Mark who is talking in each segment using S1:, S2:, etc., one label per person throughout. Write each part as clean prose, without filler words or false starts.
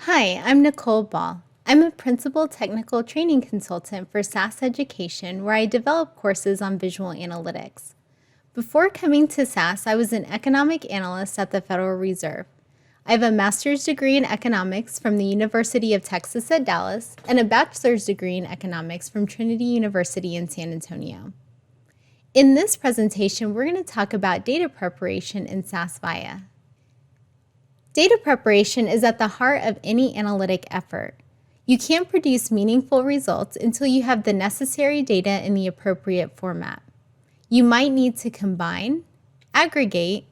S1: Hi, I'm Nicole Ball. I'm a Principal Technical Training Consultant for SAS Education, where I develop courses on visual analytics. Before coming to SAS, I was an economic analyst at the Federal Reserve. I have a master's degree in economics from the University of Texas at Dallas and a bachelor's degree in economics from Trinity University in San Antonio. In this presentation, we're going to talk about data preparation in SAS Viya. Data preparation is at the heart of any analytic effort. You can't produce meaningful results until you have the necessary data in the appropriate format. You might need to combine, aggregate,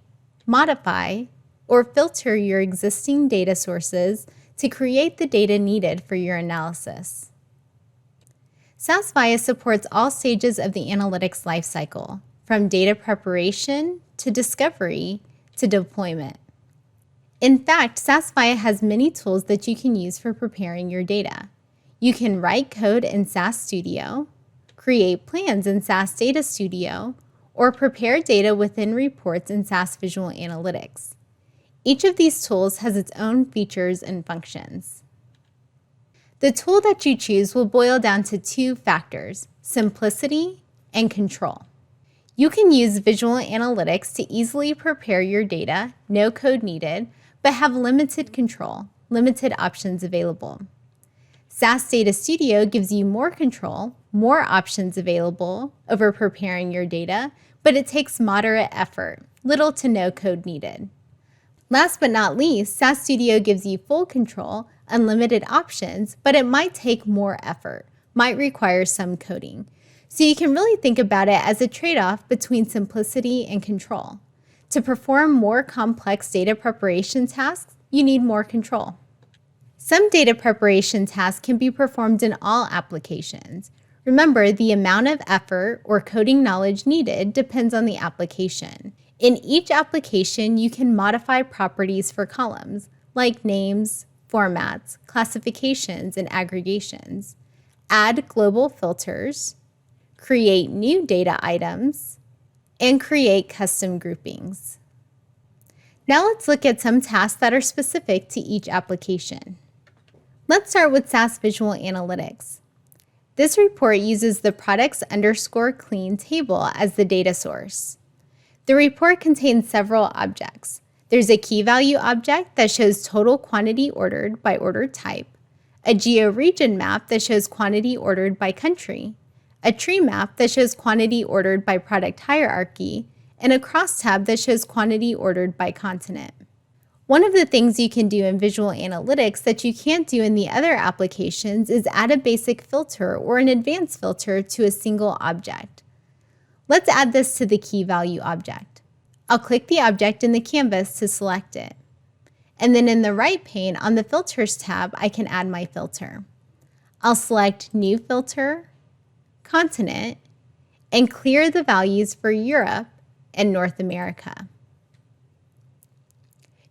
S1: modify, or filter your existing data sources to create the data needed for your analysis. SAS Viya supports all stages of the analytics lifecycle, from data preparation to discovery to deployment. In fact, SAS Viya has many tools that you can use for preparing your data. You can write code in SAS Studio, create plans in SAS Data Studio, or prepare data within reports in SAS Visual Analytics. Each of these tools has its own features and functions. The tool that you choose will boil down to two factors: simplicity and control. You can use Visual Analytics to easily prepare your data, no code needed, but have limited control, limited options available. SAS Data Studio gives you more control, more options available over preparing your data, but it takes moderate effort, little to no code needed. Last but not least, SAS Studio gives you full control, unlimited options, but it might take more effort, might require some coding. So you can really think about it as a trade-off between simplicity and control. To perform more complex data preparation tasks, you need more control. Some data preparation tasks can be performed in all applications. Remember, the amount of effort or coding knowledge needed depends on the application. In each application, you can modify properties for columns, like names, formats, classifications, and aggregations, add global filters, create new data items, and create custom groupings. Now let's look at some tasks that are specific to each application. Let's start with SAS Visual Analytics. This report uses the products_clean table as the data source. The report contains several objects. There's a key value object that shows total quantity ordered by order type, a geo-region map that shows quantity ordered by country, a tree map that shows quantity ordered by product hierarchy, and a crosstab that shows quantity ordered by continent. One of the things you can do in Visual Analytics that you can't do in the other applications is add a basic filter or an advanced filter to a single object. Let's add this to the key value object. I'll click the object in the canvas to select it. And then in the right pane on the Filters tab, I can add my filter. I'll select New Filter, Continent, and clear the values for Europe and North America.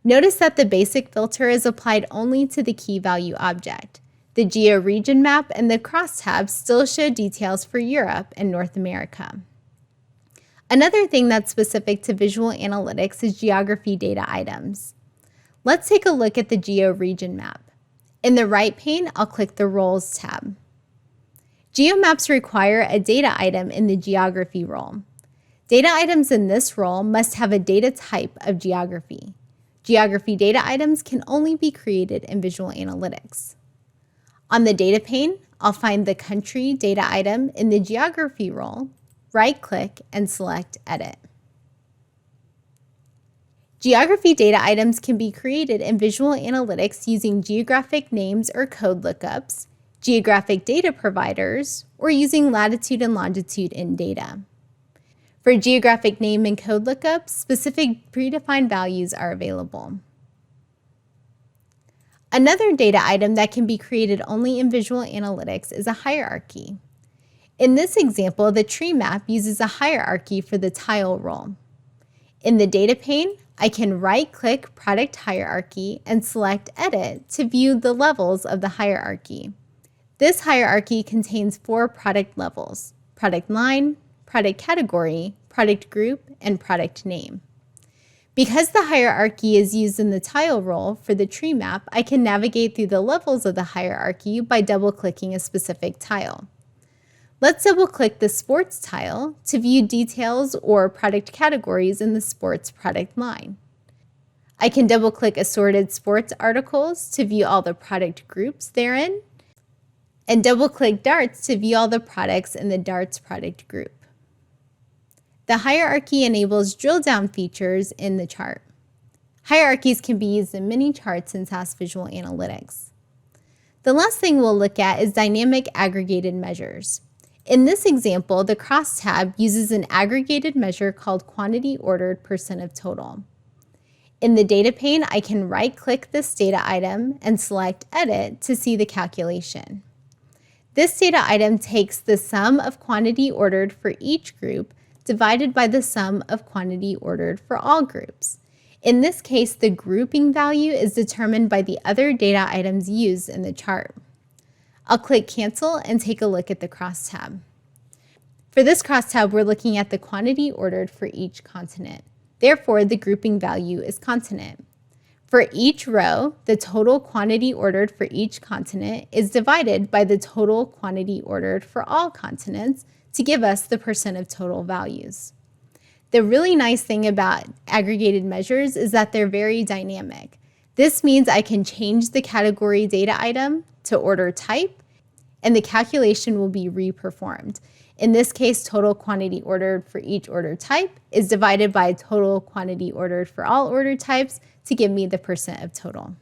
S1: Notice that the basic filter is applied only to the key value object. The geo-region map and the crosstabs still show details for Europe and North America. Another thing that's specific to Visual Analytics is geography data items. Let's take a look at the geo-region map. In the right pane, I'll click the Roles tab. GeoMaps require a data item in the geography role. Data items in this role must have a data type of geography. Geography data items can only be created in Visual Analytics. On the data pane, I'll find the country data item in the geography role, right-click, and select Edit. Geography data items can be created in Visual Analytics using geographic names or code lookups, geographic data providers, or using latitude and longitude in data. For geographic name and code lookups, specific predefined values are available. Another data item that can be created only in Visual Analytics is a hierarchy. In this example, the tree map uses a hierarchy for the tile role. In the data pane, I can right-click Product Hierarchy and select Edit to view the levels of the hierarchy. This hierarchy contains 4 product levels: product line, product category, product group, and product name. Because the hierarchy is used in the tile role for the tree map, I can navigate through the levels of the hierarchy by double-clicking a specific tile. Let's double-click the sports tile to view details or product categories in the sports product line. I can double-click assorted sports articles to view all the product groups therein, and double-click darts to view all the products in the darts product group. The hierarchy enables drill-down features in the chart. Hierarchies can be used in many charts in SAS Visual Analytics. The last thing we'll look at is dynamic aggregated measures. In this example, the crosstab uses an aggregated measure called quantity ordered percent of total. In the data pane, I can right-click this data item and select Edit to see the calculation. This data item takes the sum of quantity ordered for each group divided by the sum of quantity ordered for all groups. In this case, the grouping value is determined by the other data items used in the chart. I'll click Cancel and take a look at the crosstab. For this crosstab, we're looking at the quantity ordered for each continent. Therefore, the grouping value is continent. For each row, the total quantity ordered for each continent is divided by the total quantity ordered for all continents to give us the percent of total values. The really nice thing about aggregated measures is that they're very dynamic. This means I can change the category data item to order type, and the calculation will be re-performed. In this case, total quantity ordered for each order type is divided by total quantity ordered for all order types to give me the percent of total.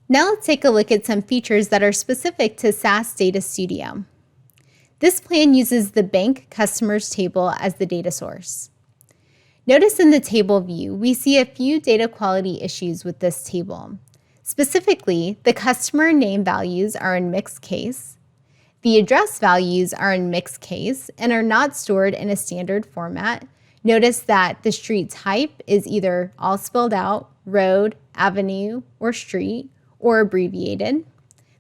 S1: Now let's take a look at some features that are specific to SAS Data Studio. This plan uses the bank customers table as the data source. Notice in the table view, we see a few data quality issues with this table. Specifically, the customer name values are in mixed case, the address values are in mixed case and are not stored in a standard format. Notice that the street type is either all spelled out, road, avenue, or street, or abbreviated.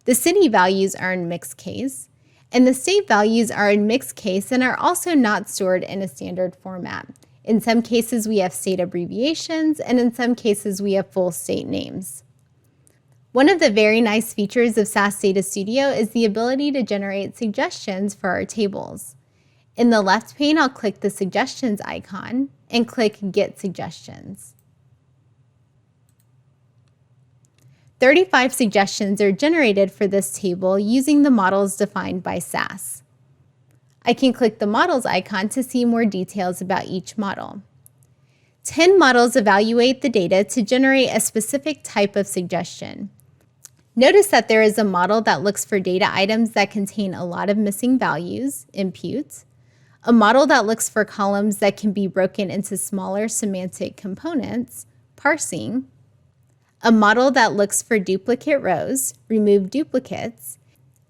S1: The city values are in mixed case, and the state values are in mixed case and are also not stored in a standard format. In some cases, we have state abbreviations, and in some cases, we have full state names. One of the very nice features of SAS Data Studio is the ability to generate suggestions for our tables. In the left pane, I'll click the Suggestions icon and click Get Suggestions. 35 suggestions are generated for this table using the models defined by SAS. I can click the Models icon to see more details about each model. 10 models evaluate the data to generate a specific type of suggestion. Notice that there is a model that looks for data items that contain a lot of missing values, impute, a model that looks for columns that can be broken into smaller semantic components, parsing, a model that looks for duplicate rows, remove duplicates,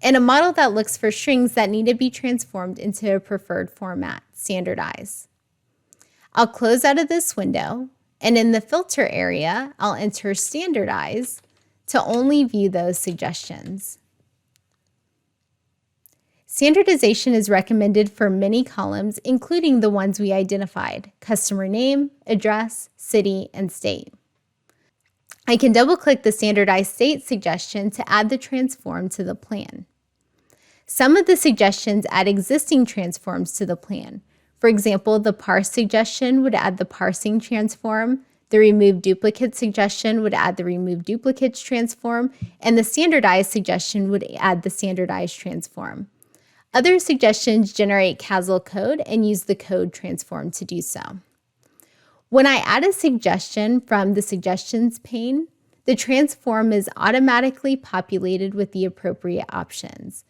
S1: and a model that looks for strings that need to be transformed into a preferred format, standardize. I'll close out of this window, and in the filter area, I'll enter standardize to only view those suggestions. Standardization is recommended for many columns, including the ones we identified: customer name, address, city, and state. I can double-click the standardized state suggestion to add the transform to the plan. Some of the suggestions add existing transforms to the plan. For example, the parse suggestion would add the parsing transform, the remove duplicate suggestion would add the remove duplicates transform, and the standardized suggestion would add the standardized transform. Other suggestions generate CASL code and use the code transform to do so. When I add a suggestion from the Suggestions pane, the transform is automatically populated with the appropriate options.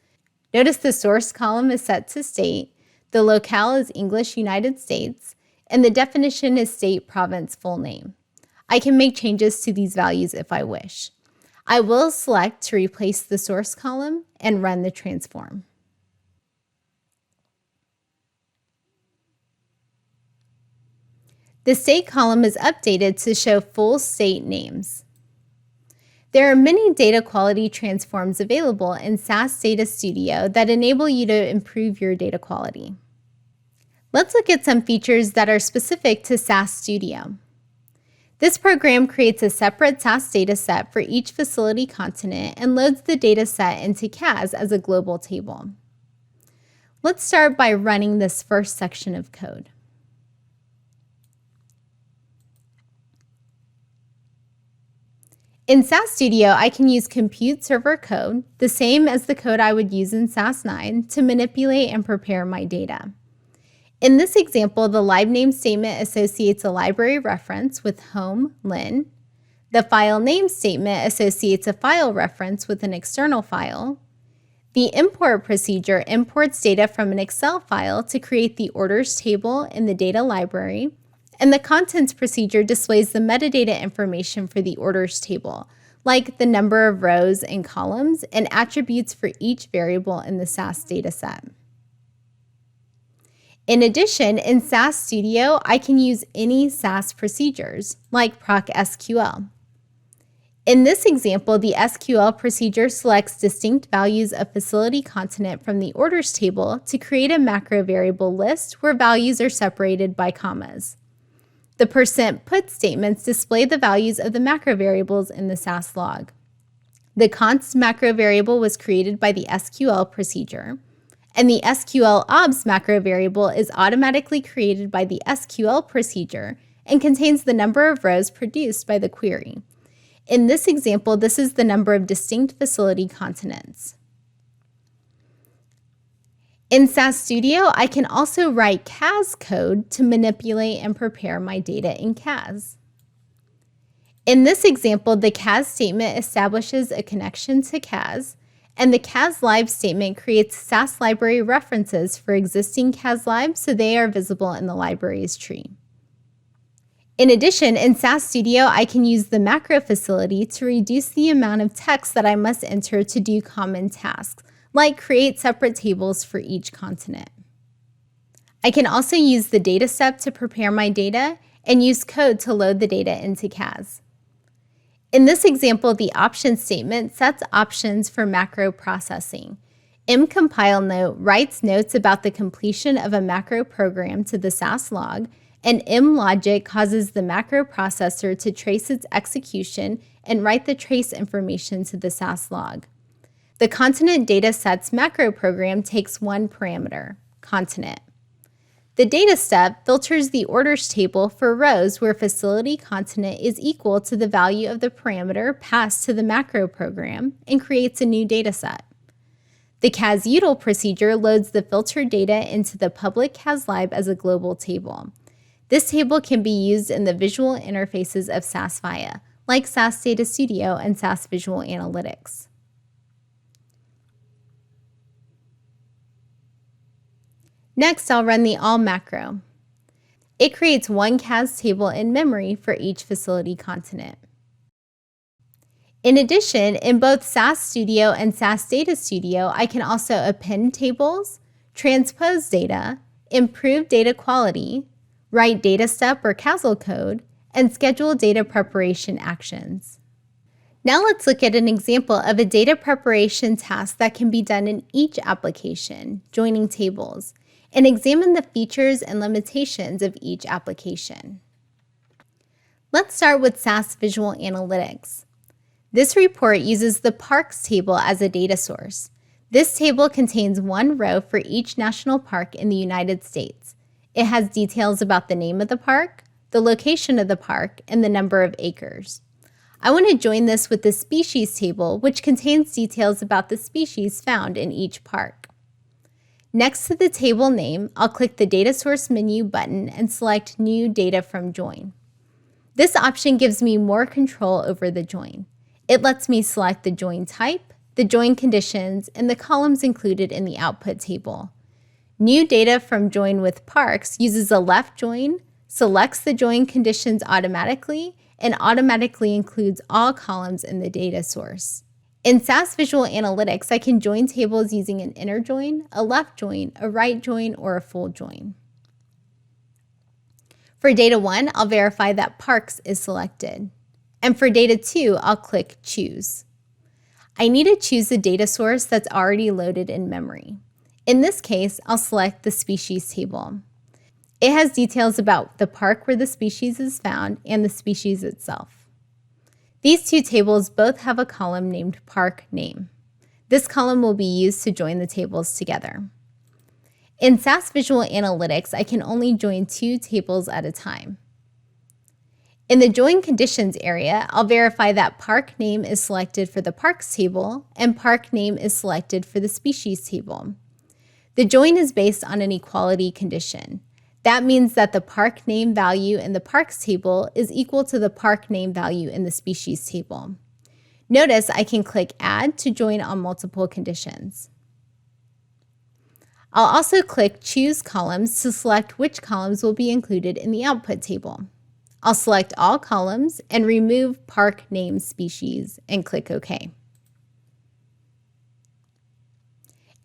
S1: Notice the source column is set to state, the locale is English United States, and the definition is state, province, full name. I can make changes to these values if I wish. I will select to replace the source column and run the transform. The state column is updated to show full state names. There are many data quality transforms available in SAS Data Studio that enable you to improve your data quality. Let's look at some features that are specific to SAS Studio. This program creates a separate SAS dataset for each facility continent and loads the dataset into SAS as a global table. Let's start by running this first section of code. In SAS Studio, I can use compute server code, the same as the code I would use in SAS 9, to manipulate and prepare my data. In this example, the lib name statement associates a library reference with home, lin. The file name statement associates a file reference with an external file. The import procedure imports data from an Excel file to create the orders table in the data library. And the contents procedure displays the metadata information for the orders table, like the number of rows and columns and attributes for each variable in the SAS dataset. In addition, in SAS Studio, I can use any SAS procedures, like proc SQL. In this example, the SQL procedure selects distinct values of facility continent from the orders table to create a macro variable list where values are separated by commas. The %put statements display the values of the macro variables in the SAS log. The const macro variable was created by the SQL procedure, and the SQL obs macro variable is automatically created by the SQL procedure and contains the number of rows produced by the query. In this example, this is the number of distinct facility continents. In SAS Studio, I can also write SAS code to manipulate and prepare my data in SAS. In this example, the SAS statement establishes a connection to SAS, and the SAS lib statement creates SAS library references for existing SAS libs so they are visible in the libraries tree. In addition, in SAS Studio, I can use the macro facility to reduce the amount of text that I must enter to do common tasks, like create separate tables for each continent. I can also use the data step to prepare my data and use code to load the data into SAS. In this example, the option statement sets options for macro processing. mCompile note writes notes about the completion of a macro program to the SAS log, and mLogic causes the macro processor to trace its execution and write the trace information to the SAS log. The continent datasets macro program takes one parameter, continent. The data step filters the orders table for rows where facility continent is equal to the value of the parameter passed to the macro program and creates a new dataset. The CAS-util procedure loads the filtered data into the public CAS lib as a global table. This table can be used in the visual interfaces of SAS Viya, like SAS Data Studio and SAS Visual Analytics. Next, I'll run the all macro. It creates one CAS table in memory for each facility continent. In addition, in both SAS Studio and SAS Data Studio, I can also append tables, transpose data, improve data quality, write data step or CASL code, and schedule data preparation actions. Now let's look at an example of a data preparation task that can be done in each application, joining tables, and examine the features and limitations of each application. Let's start with SAS Visual Analytics. This report uses the parks table as a data source. This table contains one row for each national park in the United States. It has details about the name of the park, the location of the park, and the number of acres. I want to join this with the species table, which contains details about the species found in each park. Next to the table name, I'll click the Data Source menu button and select New Data from Join. This option gives me more control over the join. It lets me select the join type, the join conditions, and the columns included in the output table. New Data from Join with Parks uses a left join, selects the join conditions automatically, and automatically includes all columns in the data source. In SAS Visual Analytics, I can join tables using an inner join, a left join, a right join, or a full join. For data 1, I'll verify that Parks is selected. And for data 2, I'll click Choose. I need to choose the data source that's already loaded in memory. In this case, I'll select the species table. It has details about the park where the species is found and the species itself. These two tables both have a column named Park Name. This column will be used to join the tables together. In SAS Visual Analytics, I can only join two tables at a time. In the Join Conditions area, I'll verify that Park Name is selected for the Parks table and Park Name is selected for the Species table. The join is based on an equality condition. That means that the Park Name value in the Parks table is equal to the Park Name value in the Species table. Notice I can click Add to join on multiple conditions. I'll also click Choose Columns to select which columns will be included in the output table. I'll select all columns and remove Park Name Species and click OK.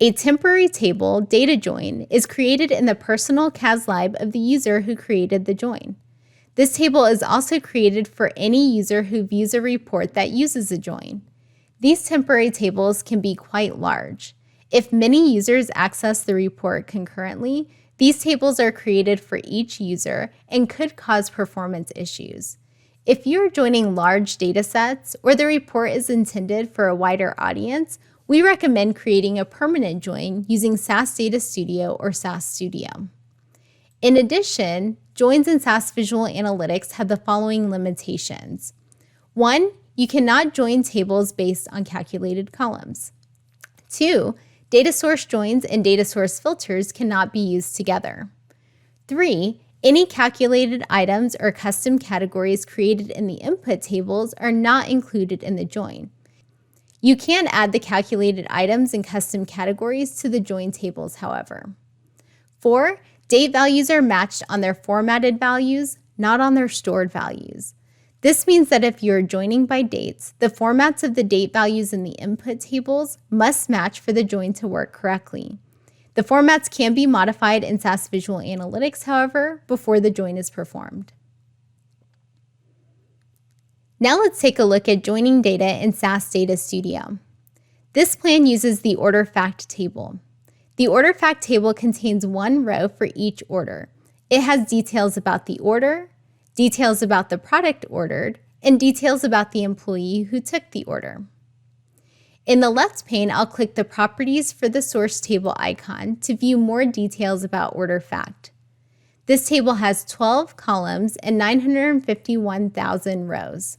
S1: A temporary table data join is created in the personal CAS lib of the user who created the join. This table is also created for any user who views a report that uses a join. These temporary tables can be quite large. If many users access the report concurrently, these tables are created for each user and could cause performance issues. If you're joining large data sets or the report is intended for a wider audience, we recommend creating a permanent join using SAS Data Studio or SAS Studio. In addition, joins in SAS Visual Analytics have the following limitations. 1, you cannot join tables based on calculated columns. 2, data source joins and data source filters cannot be used together. 3, any calculated items or custom categories created in the input tables are not included in the join. You can add the calculated items and custom categories to the join tables, however. 4, date values are matched on their formatted values, not on their stored values. This means that if you're joining by dates, the formats of the date values in the input tables must match for the join to work correctly. The formats can be modified in SAS Visual Analytics, however, before the join is performed. Now let's take a look at joining data in SAS Data Studio. This plan uses the order fact table. The order fact table contains one row for each order. It has details about the order, details about the product ordered, and details about the employee who took the order. In the left pane, I'll click the Properties for the Source Table icon to view more details about order fact. This table has 12 columns and 951,000 rows.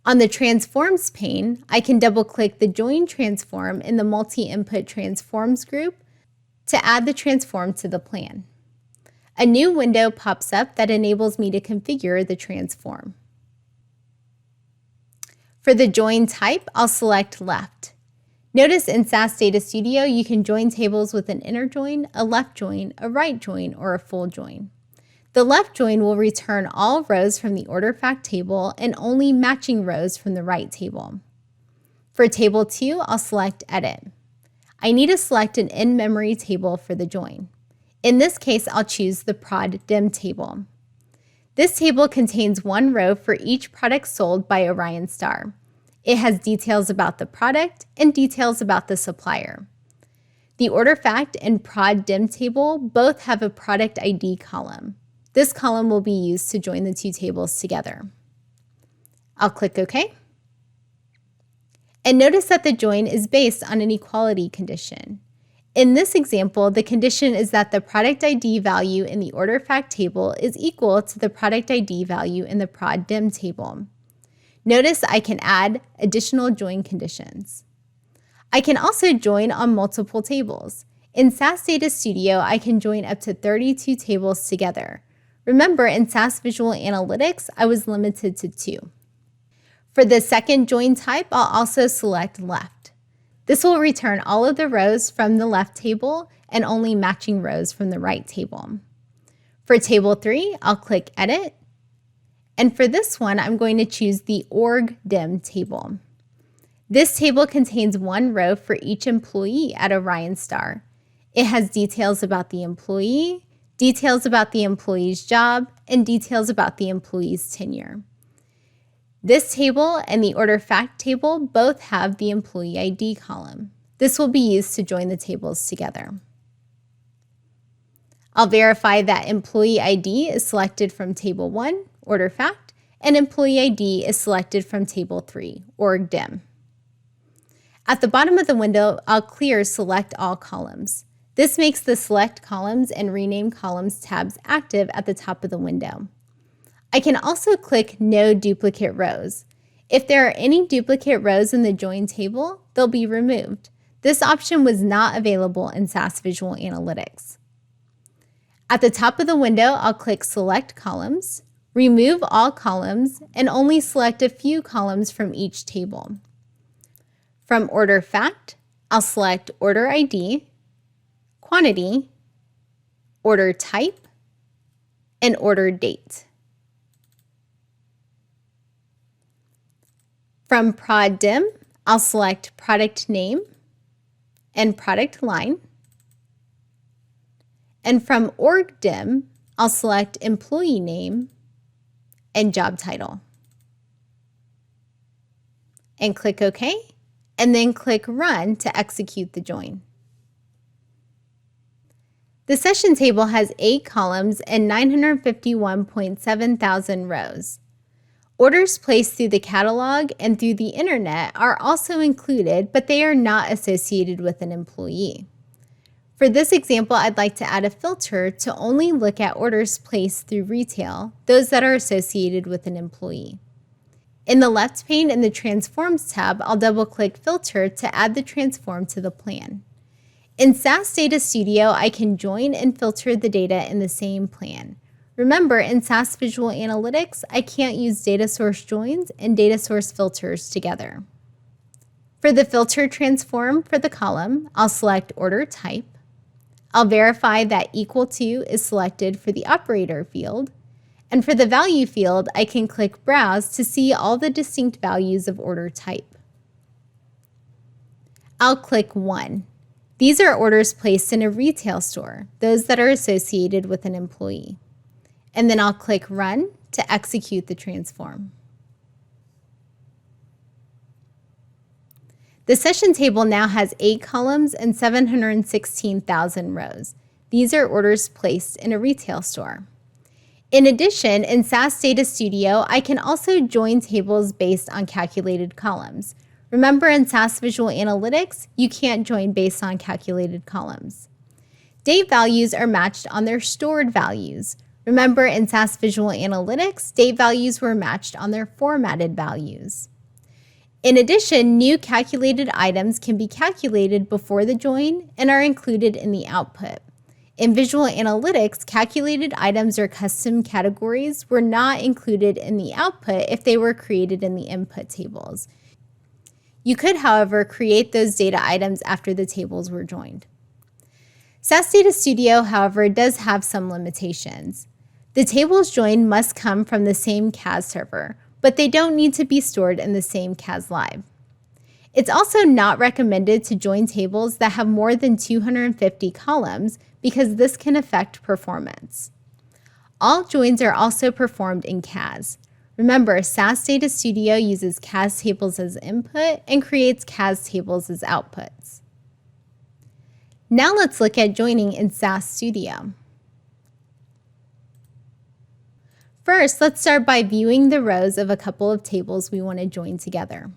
S1: On the Transforms pane, I can double-click the Join Transform in the Multi-Input Transforms group to add the transform to the plan. A new window pops up that enables me to configure the transform. For the join type, I'll select Left. Notice in SAS Data Studio, you can join tables with an inner join, a left join, a right join, or a full join. The left join will return all rows from the order fact table and only matching rows from the right table. For Table 2, I'll select Edit. I need to select an in-memory table for the join. In this case, I'll choose the Prod Dim table. This table contains one row for each product sold by Orion Star. It has details about the product and details about the supplier. The Order Fact and Prod Dim table both have a product ID column. This column will be used to join the two tables together. I'll click OK. And notice that the join is based on an equality condition. In this example, the condition is that the product ID value in the order fact table is equal to the product ID value in the prod dim table. Notice I can add additional join conditions. I can also join on multiple tables. In SAS Data Studio, I can join up to 32 tables together. Remember, in SAS Visual Analytics, I was limited to 2. For the second join type, I'll also select Left. This will return all of the rows from the left table and only matching rows from the right table. For Table 3, I'll click Edit. And for this one, I'm going to choose the Org Dim table. This table contains one row for each employee at Orion Star. It has details about the employee, details about the employee's job, and details about the employee's tenure. This table and the order fact table both have the employee ID column. This will be used to join the tables together. I'll verify that employee ID is selected from Table 1, Order Fact, and employee ID is selected from Table 3, Org Dim. At the bottom of the window, I'll clear Select All Columns. This makes the Select Columns and Rename Columns tabs active at the top of the window. I can also click No Duplicate Rows. If there are any duplicate rows in the Join table, they'll be removed. This option was not available in SAS Visual Analytics. At the top of the window, I'll click Select Columns, remove all columns, and only select a few columns from each table. From Order Fact, I'll select Order ID, Quantity, Order Type, and Order Date. From Prod Dim, I'll select Product Name and Product Line. And from Org Dim, I'll select Employee Name and Job Title. And click OK, and then click Run to execute the join. The session table has 8 columns and 951.7 thousand rows. Orders placed through the catalog and through the internet are also included, but they are not associated with an employee. For this example, I'd like to add a filter to only look at orders placed through retail, those that are associated with an employee. In the left pane in the Transforms tab, I'll double-click Filter to add the transform to the plan. In SAS Data Studio, I can join and filter the data in the same plan. Remember, in SAS Visual Analytics, I can't use data source joins and data source filters together. For the filter transform for the column, I'll select Order Type. I'll verify that Equal To is selected for the operator field. And for the value field, I can click Browse to see all the distinct values of order type. I'll click 1. These are orders placed in a retail store, those that are associated with an employee. And then I'll click Run to execute the transform. The session table now has 8 columns and 716,000 rows. These are orders placed in a retail store. In addition, in SAS Data Studio, I can also join tables based on calculated columns. Remember, in SAS Visual Analytics, you can't join based on calculated columns. Date values are matched on their stored values. Remember, in SAS Visual Analytics, date values were matched on their formatted values. In addition, new calculated items can be calculated before the join and are included in the output. In Visual Analytics, calculated items or custom categories were not included in the output if they were created in the input tables. You could, however, create those data items after the tables were joined. SAS Data Studio, however, does have some limitations. The tables joined must come from the same CAS server, but they don't need to be stored in the same CAS Live. It's also not recommended to join tables that have more than 250 columns because this can affect performance. All joins are also performed in CAS. Remember, SAS Data Studio uses CAS tables as input and creates CAS tables as outputs. Now let's look at joining in SAS Studio. First, let's start by viewing the rows of a couple of tables we want to join together.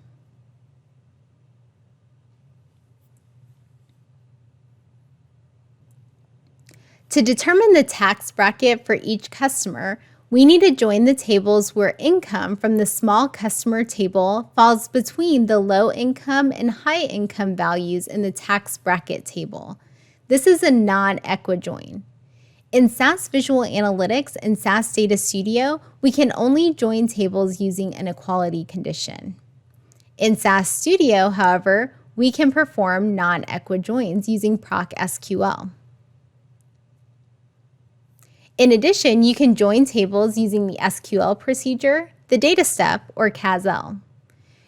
S1: To determine the tax bracket for each customer, we need to join the tables where income from the small customer table falls between the low income and high income values in the tax bracket table. This is a non-equi join. In SAS Visual Analytics and SAS Data Studio, we can only join tables using an equality condition. In SAS Studio, however, we can perform non-equi joins using proc SQL. In addition, you can join tables using the SQL procedure, the data step, or CASL.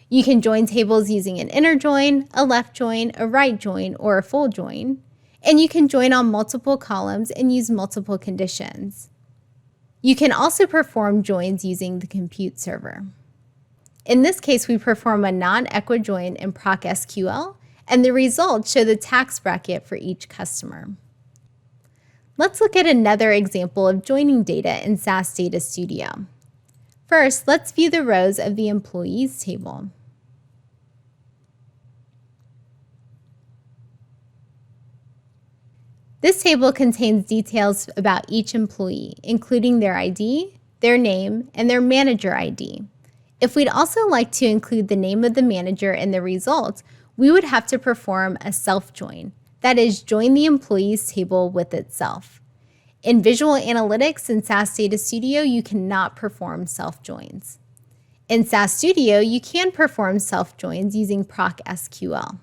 S1: You can join tables using an inner join, a left join, a right join, or a full join. And you can join on multiple columns and use multiple conditions. You can also perform joins using the compute server. In this case, we perform a non-equi join in proc SQL, and the results show the tax bracket for each customer. Let's look at another example of joining data in SAS Data Studio. First, let's view the rows of the employees table. This table contains details about each employee, including their ID, their name, and their manager ID. If we'd also like to include the name of the manager in the results, we would have to perform a self-join, that is, join the employees table with itself. In Visual Analytics and SAS Data Studio, you cannot perform self-joins. In SAS Studio, you can perform self-joins using proc SQL.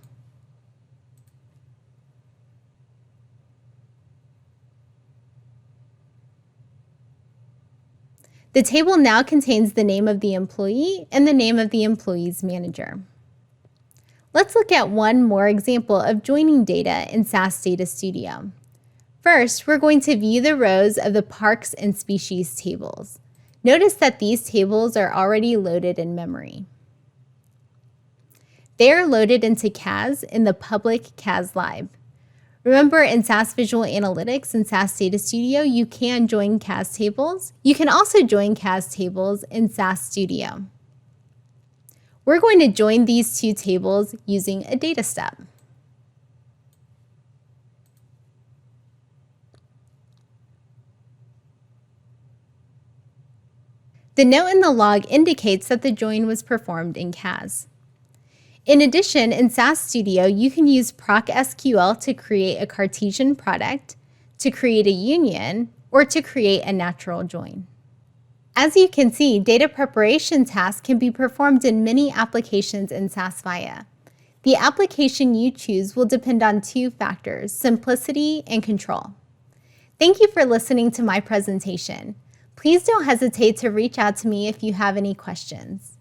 S1: The table now contains the name of the employee and the name of the employee's manager. Let's look at one more example of joining data in SAS Data Studio. First, we're going to view the rows of the parks and species tables. Notice that these tables are already loaded in memory. They are loaded into CAS in the public CAS lib. Remember, in SAS Visual Analytics and SAS Data Studio, you can join CAS tables. You can also join CAS tables in SAS Studio. We're going to join these two tables using a data step. The note in the log indicates that the join was performed in CAS. In addition, in SAS Studio, you can use proc SQL to create a Cartesian product, to create a union, or to create a natural join. As you can see, data preparation tasks can be performed in many applications in SAS Viya. The application you choose will depend on two factors, simplicity and control. Thank you for listening to my presentation. Please don't hesitate to reach out to me if you have any questions.